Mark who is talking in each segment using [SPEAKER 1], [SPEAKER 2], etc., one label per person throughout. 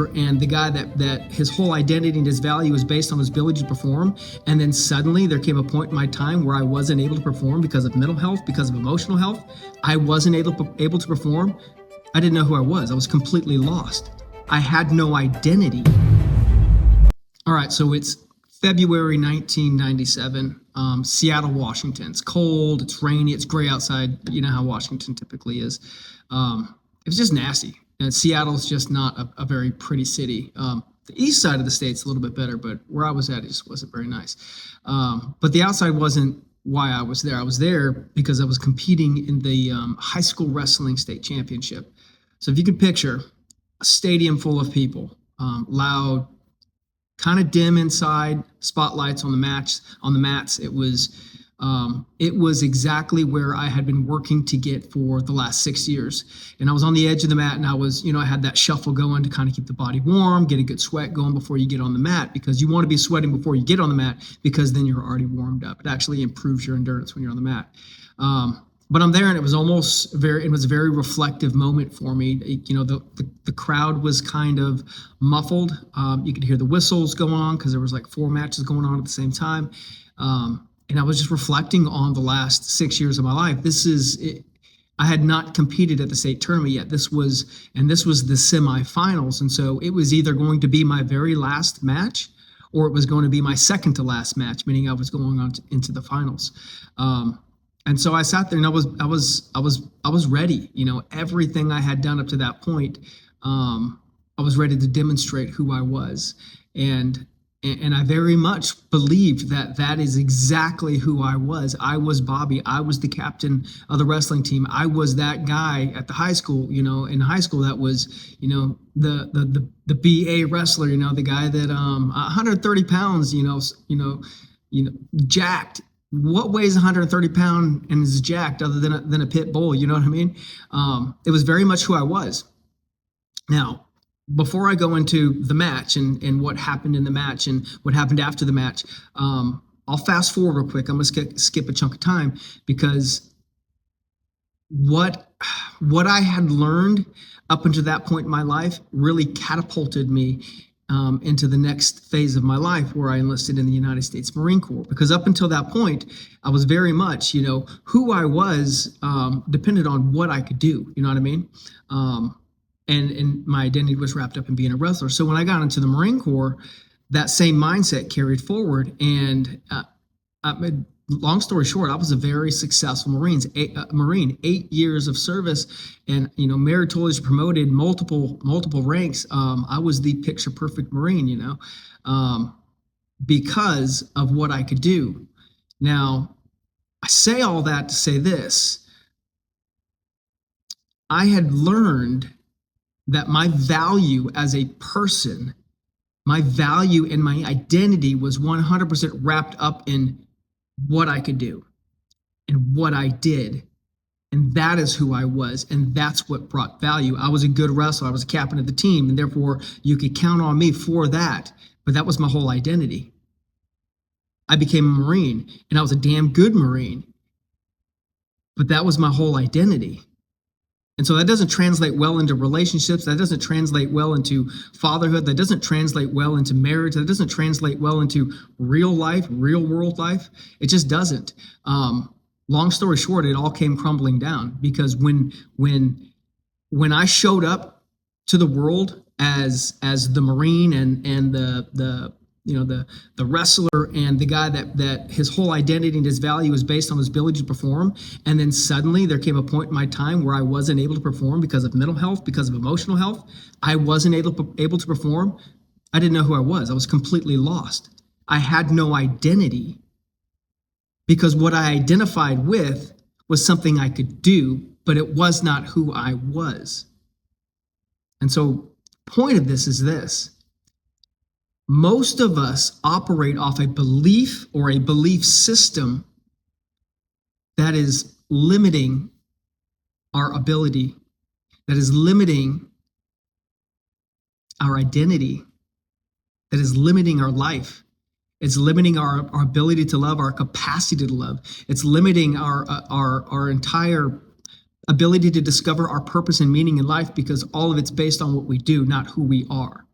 [SPEAKER 1] wrestler and the guy that his whole identity and his value is based on his ability to perform. And then suddenly there came a point in my time where I wasn't able to perform because of mental health, because of emotional health. I wasn't able to perform. I didn't know who I was. I was completely lost. I had no identity. All right, so it's February 1997, Seattle, Washington. It's cold, it's rainy, it's gray outside. You know how Washington typically is. It was just nasty. And Seattle's just not a very pretty city. The east side of the state's a little bit better, but where I was at, it just wasn't very nice. But the outside wasn't why I was there. I was there because I was competing in the high school wrestling state championship. So if you can picture a stadium full of people, loud, kind of dim inside, spotlights on the mats. It was exactly where I had been working to get for the last 6 years. And I was on the edge of the mat, and I had that shuffle going to kind of keep the body warm, get a good sweat going before you get on the mat, because you want to be sweating before you get on the mat, because then you're already warmed up. It actually improves your endurance when you're on the mat. But I'm there, and it was a very reflective moment for me. The crowd was kind of muffled. You could hear the whistles going on because there was like 4 matches going on at the same time. And I was just reflecting on the last 6 years of my life. I had not competed at the state tournament yet. This was the semifinals. And so it was either going to be my very last match, or it was going to be my second to last match, meaning I was going on into the finals. And so I sat there, and I was ready. Everything I had done up to that point, I was ready to demonstrate who I was. And I very much believed that is exactly who I was. I was Bobby. I was the captain of the wrestling team. I was that guy at the high school, in high school that was, the BA wrestler, the guy that 130 pounds, jacked. What weighs 130 pounds and is jacked other than a pit bull? You know what I mean? It was very much who I was. Now, before I go into the match and what happened in the match and what happened after the match, I'll fast forward real quick. I'm going to skip a chunk of time, because what I had learned up until that point in my life really catapulted me into the next phase of my life, where I enlisted in the United States Marine Corps. Because up until that point, I was very much, who I was depended on what I could do. You know what I mean? And my identity was wrapped up in being a wrestler. So when I got into the Marine Corps, that same mindset carried forward. And long story short, I was a very successful Marine, 8 years of service, and meritorious, promoted multiple ranks. I was the picture perfect Marine, because of what I could do. Now, I say all that to say this: I had learned that my value as a person, my value and my identity was 100% wrapped up in what I could do and what I did. And that is who I was. And that's what brought value. I was a good wrestler. I was a captain of the team. And therefore, you could count on me for that. But that was my whole identity. I became a Marine, and I was a damn good Marine. But that was my whole identity. And so that doesn't translate well into relationships. That doesn't translate well into fatherhood. That doesn't translate well into marriage. That doesn't translate well into real life, real world life. It just doesn't. Long story short, it all came crumbling down, because when I showed up to the world as the Marine and the wrestler and the guy that his whole identity and his value is based on his ability to perform. And then suddenly there came a point in my time where I wasn't able to perform because of mental health, because of emotional health. I wasn't able to perform. I didn't know who I was. I was completely lost. I had no identity, because what I identified with was something I could do, but it was not who I was. And so the point of this is this: most of us operate off a belief or a belief system that is limiting our ability, that is limiting our identity, that is limiting our life. It's limiting our ability to love, our capacity to love. It's limiting our entire ability to discover our purpose and meaning in life, because all of it's based on what we do, not who we are.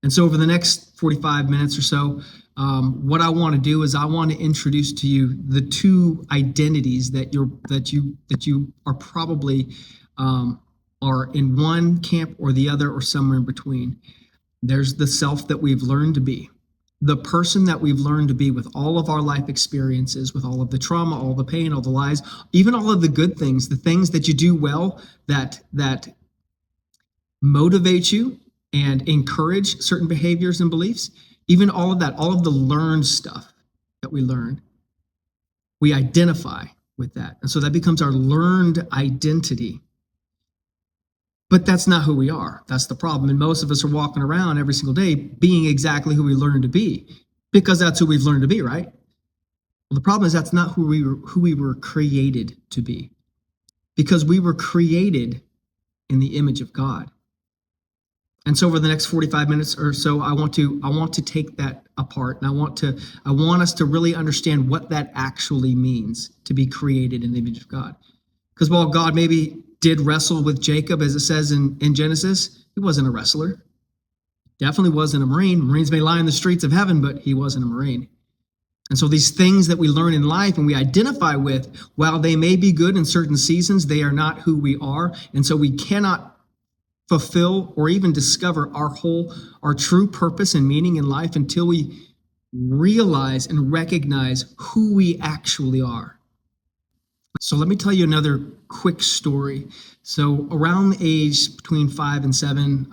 [SPEAKER 1] And so over the next 45 minutes or so, what I want to do is I want to introduce to you the two identities that you are probably are in one camp or the other or somewhere in between. There's the self that we've learned to be, the person that we've learned to be with all of our life experiences, with all of the trauma, all the pain, all the lies, even all of the good things, the things that you do well that motivate you and encourage certain behaviors and beliefs, even all of that, all of the learned stuff that we learn, we identify with that. And so that becomes our learned identity. But that's not who we are. That's the problem. And most of us are walking around every single day being exactly who we learned to be because that's who we've learned to be, right? Well, the problem is that's not who we were created to be, because we were created in the image of God. And so over the next 45 minutes or so, I want to take that apart, and I want us to really understand what that actually means to be created in the image of God. Because while God maybe did wrestle with Jacob, as it says in Genesis, he wasn't a wrestler. Definitely wasn't a Marine. Marines may lie in the streets of heaven, but he wasn't a Marine. And so these things that we learn in life and we identify with, while they may be good in certain seasons, they are not who we are. And so we cannot fulfill or even discover our true purpose and meaning in life until we realize and recognize who we actually are. So let me tell you another quick story. So around the age between 5 and 7,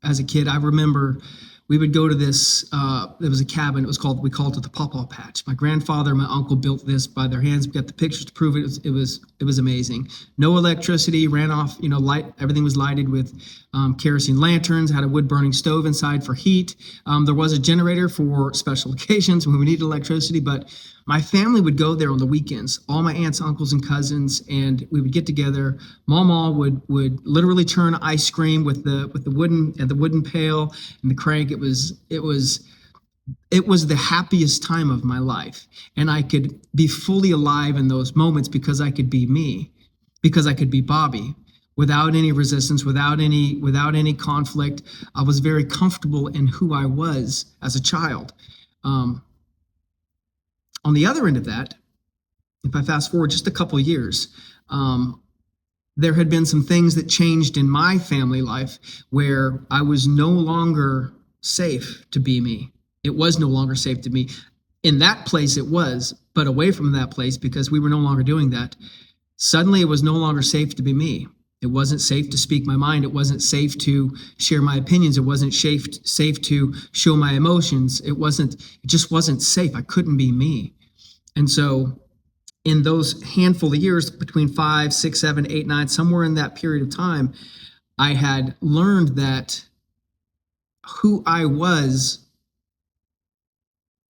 [SPEAKER 1] as a kid, I remember we would go to this, there was a cabin, we called it the Pawpaw Patch. My grandfather and my uncle built this by their hands. We got the pictures to prove it. It was amazing. No electricity, ran off, light, everything was lighted with kerosene lanterns, had a wood burning stove inside for heat. There was a generator for special occasions when we needed electricity, but my family would go there on the weekends, all my aunts, uncles, and cousins, and we would get together. Mama would literally churn ice cream with the wooden pail and the crank. It was the happiest time of my life, and I could be fully alive in those moments because I could be me, because I could be Bobby, without any resistance, without any conflict. I was very comfortable in who I was as a child. On the other end of that, if I fast forward just a couple years, there had been some things that changed in my family life where I was no longer safe to be me. It was no longer safe to be. In that place it was, but away from that place, because we were no longer doing that, suddenly it was no longer safe to be me. It wasn't safe to speak my mind. It wasn't safe to share my opinions. It wasn't safe to show my emotions. It just wasn't safe. I couldn't be me. And so in those handful of years between 5, 6, 7, 8, 9, somewhere in that period of time, I had learned that who I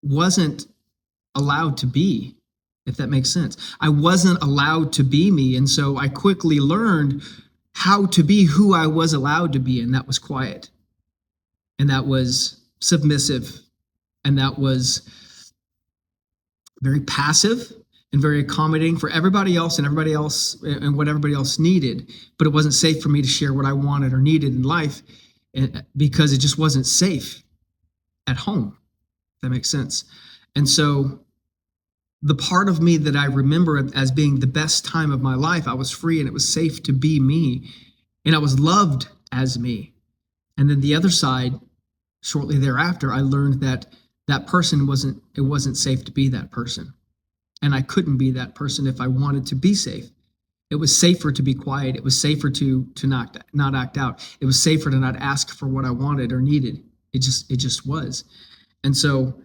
[SPEAKER 1] wasn't allowed to be, if that makes sense. I wasn't allowed to be me. And so I quickly learned how to be who I was allowed to be. And that was quiet. And that was submissive. And that was very passive and very accommodating for everybody else and what everybody else needed. But it wasn't safe for me to share what I wanted or needed in life because it just wasn't safe at home. If that makes sense. And so the part of me that I remember as being the best time of my life, I was free and it was safe to be me, and I was loved as me. And then the other side, shortly thereafter, I learned that person wasn't safe to be that person. And I couldn't be that person if I wanted to be safe. It was safer to be quiet. It was safer to not act out. It was safer to not ask for what I wanted or needed. It just was. And so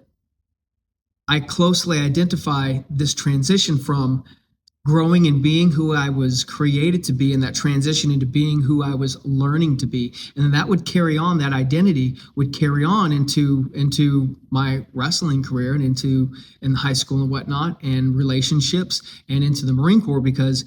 [SPEAKER 1] I closely identify this transition from growing and being who I was created to be, and that transition into being who I was learning to be. And then that would carry on, that identity would carry on into my wrestling career and in high school and whatnot, and relationships, and into the Marine Corps, because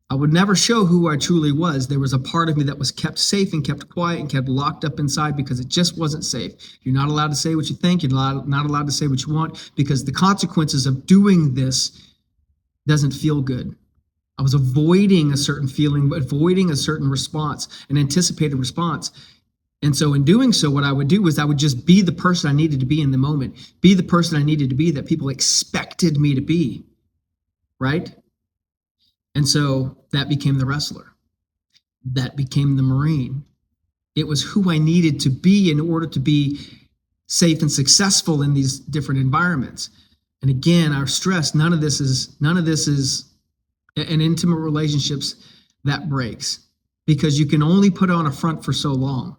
[SPEAKER 1] I would never show who I truly was. There was a part of me that was kept safe and kept quiet and kept locked up inside because it just wasn't safe. You're not allowed to say what you think. You're not allowed to say what you want, because the consequences of doing this doesn't feel good. I was avoiding a certain feeling, avoiding a certain response, an anticipated response. And so in doing so, what I would do was I would just be the person I needed to be in the moment, be the person I needed to be that people expected me to be, right? And so that became the wrestler. That became the Marine. It was who I needed to be in order to be safe and successful in these different environments. And again, our stress, none of this is in intimate relationships that breaks, because you can only put on a front for so long.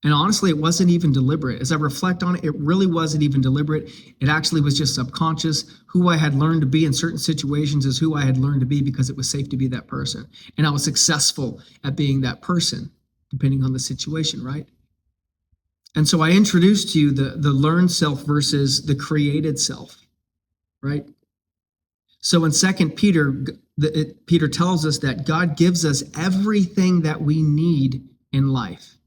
[SPEAKER 1] And honestly, it wasn't even deliberate. As I reflect on it, it really wasn't even deliberate. It actually was just subconscious. Who I had learned to be in certain situations is who I had learned to be because it was safe to be that person. And I was successful at being that person, depending on the situation, right? And so I introduced to you the learned self versus the created self, right? So in Second Peter, Peter tells us that God gives us everything that we need in life.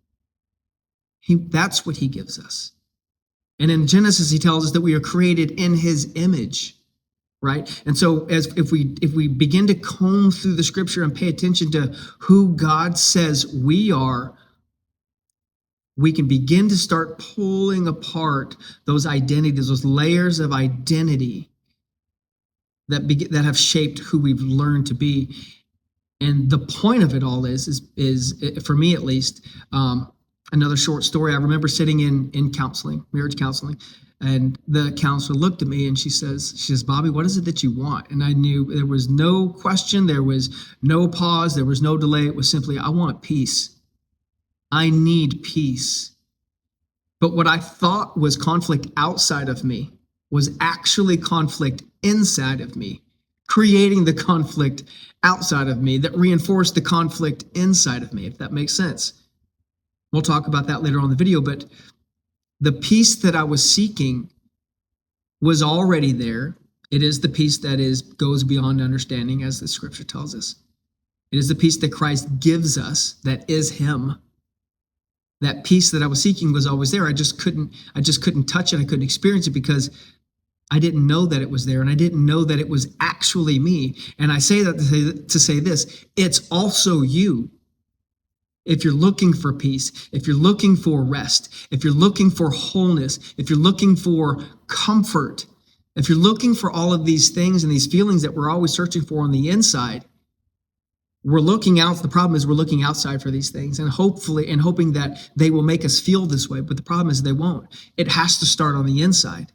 [SPEAKER 1] That's what he gives us. And in Genesis, he tells us that we are created in his image, right? And so if we begin to comb through the scripture and pay attention to who God says we are, we can begin to start pulling apart those identities, those layers of identity that have shaped who we've learned to be. And the point of it all is for me at least, another short story. I remember sitting in counseling, marriage counseling, and the counselor looked at me and she says, Bobby, what is it that you want? And I knew there was no question, there was no pause, there was no delay. It was simply, I want peace. I need peace. But what I thought was conflict outside of me was actually conflict inside of me, creating the conflict outside of me that reinforced the conflict inside of me, if that makes sense. We'll talk about that later on in the video, but the peace that I was seeking was already there. It is the peace that goes beyond understanding, as the scripture tells us. It is the peace that Christ gives us, that is him. That peace that I was seeking was always there. I just couldn't touch it. I couldn't experience it because I didn't know that it was there, and I didn't know that it was actually me. And I say that to say this, it's also you. If you're looking for peace, if you're looking for rest, if you're looking for wholeness, if you're looking for comfort, if you're looking for all of these things and these feelings that we're always searching for on the inside, we're looking out. The problem is we're looking outside for these things and hoping that they will make us feel this way. But the problem is they won't. It has to start on the inside.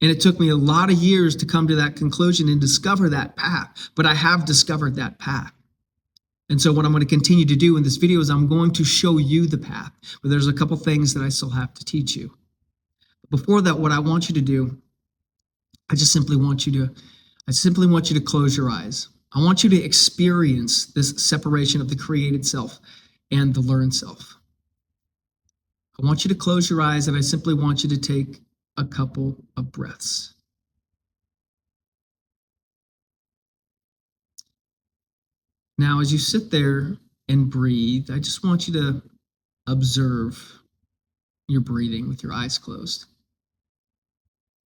[SPEAKER 1] And it took me a lot of years to come to that conclusion and discover that path. But I have discovered that path. And so what I'm going to continue to do in this video is I'm going to show you the path. But there's a couple things that I still have to teach you. Before that, what I want you to do, I simply want you to close your eyes. I want you to experience this separation of the created self and the learned self. I want you to close your eyes, and I simply want you to take a couple of breaths. Now, as you sit there and breathe, I just want you to observe your breathing with your eyes closed.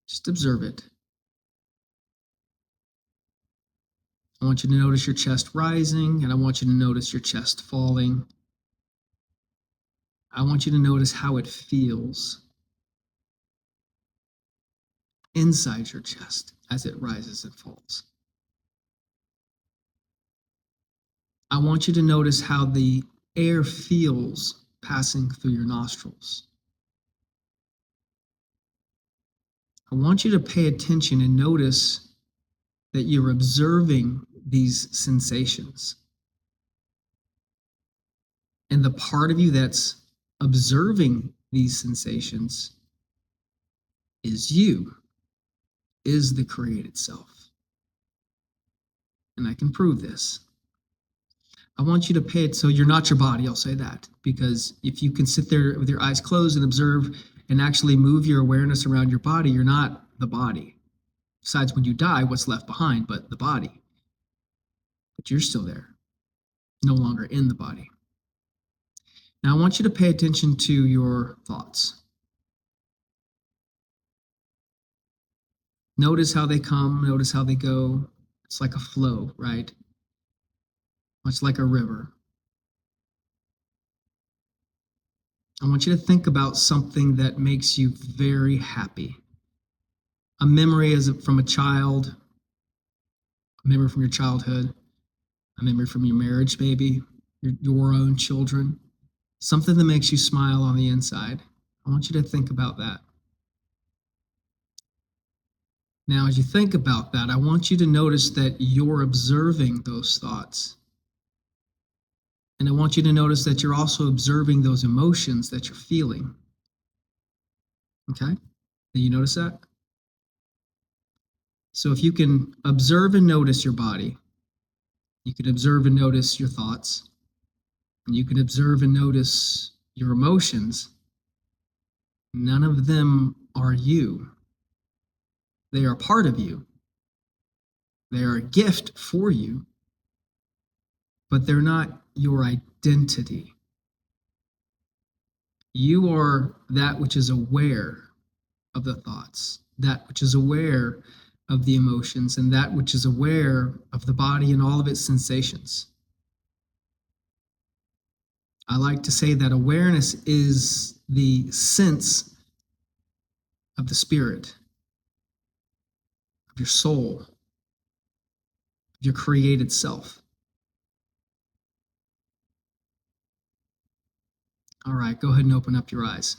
[SPEAKER 1] Just observe it. I want you to notice your chest rising, and I want you to notice your chest falling. I want you to notice how it feels inside your chest as it rises and falls. I want you to notice how the air feels passing through your nostrils. I want you to pay attention and notice that you're observing these sensations. And the part of you that's observing these sensations is you, is the created self. And I can prove this. I want you to pay it so you're not your body, I'll say that, because if you can sit there with your eyes closed and observe and actually move your awareness around your body, you're not the body. Besides, when you die, what's left behind but the body? But you're still there, no longer in the body. Now, I want you to pay attention to your thoughts. Notice how they come, notice how they go. It's like a flow, right? Much like a river. I want you to think about something that makes you very happy. A memory from a child, a memory from your childhood, a memory from your marriage, maybe, your own children, something that makes you smile on the inside. I want you to think about that. Now, as you think about that, I want you to notice that you're observing those thoughts. And I want you to notice that you're also observing those emotions that you're feeling. Okay? Do you notice that? So if you can observe and notice your body, you can observe and notice your thoughts, and you can observe and notice your emotions. None of them are you. They are part of you. They are a gift for you, but they're not your identity. You are that which is aware of the thoughts, that which is aware of the emotions, and that which is aware of the body and all of its sensations. I like to say that awareness is the sense of the spirit, of your soul, of your created self. All right, go ahead and open up your eyes.